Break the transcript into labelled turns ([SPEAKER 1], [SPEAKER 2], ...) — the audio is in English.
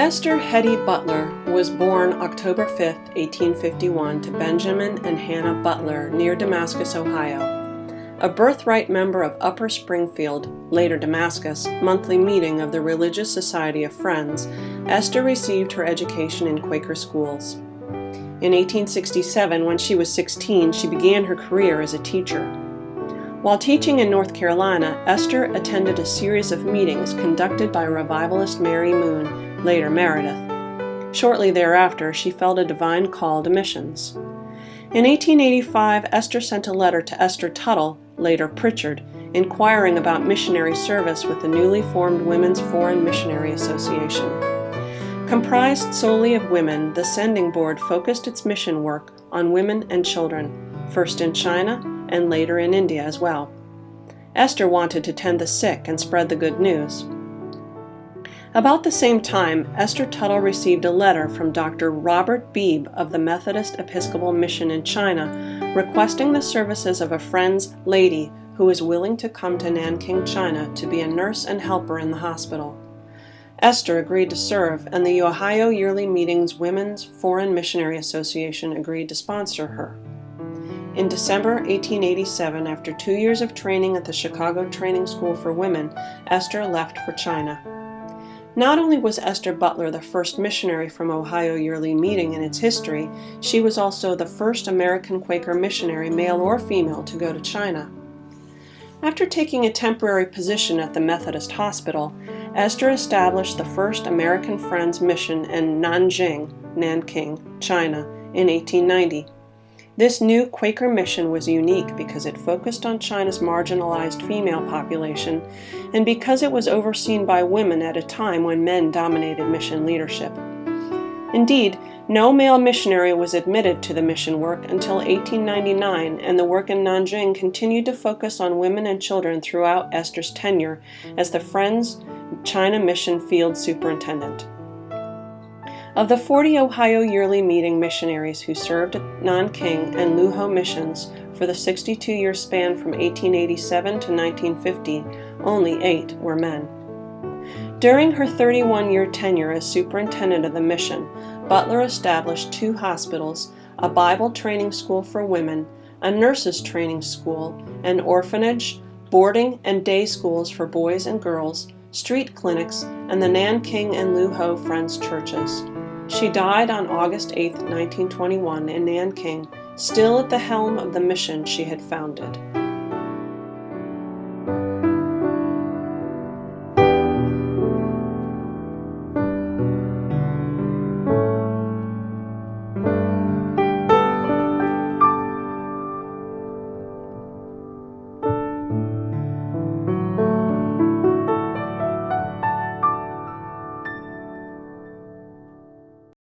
[SPEAKER 1] Esther Hetty Butler was born October 5, 1851, to Benjamin and Hannah Butler near Damascus, Ohio. A birthright member of Upper Springfield, later Damascus, monthly meeting of the Religious Society of Friends, Esther received her education in Quaker schools. In 1867, when she was 16, she began her career as a teacher. While teaching in North Carolina, Esther attended a series of meetings conducted by revivalist Mary Moon, later Meredith. Shortly thereafter, she felt a divine call to missions. In 1885, Esther sent a letter to Esther Tuttle, later Pritchard, inquiring about missionary service with the newly formed Women's Foreign Missionary Association. Comprised solely of women, the Sending Board focused its mission work on women and children, first in China and later in India as well. Esther wanted to tend the sick and spread the good news. About the same time, Esther Tuttle received a letter from Dr. Robert Beebe of the Methodist Episcopal Mission in China requesting the services of a friend's lady who was willing to come to Nanking, China to be a nurse and helper in the hospital. Esther agreed to serve, and the Ohio Yearly Meetings Women's Foreign Missionary Association agreed to sponsor her. In December 1887, after 2 years of training at the Chicago Training School for Women, Esther left for China. Not only was Esther Butler the first missionary from Ohio Yearly Meeting in its history, she was also the first American Quaker missionary, male or female, to go to China. After taking a temporary position at the Methodist Hospital, Esther established the first American Friends mission in Nanjing, Nanking, China, in 1890. This new Quaker mission was unique because it focused on China's marginalized female population and because it was overseen by women at a time when men dominated mission leadership. Indeed, no male missionary was admitted to the mission work until 1899, and the work in Nanjing continued to focus on women and children throughout Esther's tenure as the Friends China Mission Field Superintendent. Of the 40 Ohio Yearly Meeting missionaries who served at Nanking and Luo missions for the 62-year span from 1887 to 1950, only 8 were men. During her 31-year tenure as superintendent of the mission, Butler established 2 hospitals, a Bible training school for women, a nurses training school, an orphanage, boarding and day schools for boys and girls, street clinics, and the Nanking and Luo Friends churches. She died on August 8, 1921 in Nanking, still at the helm of the mission she had founded.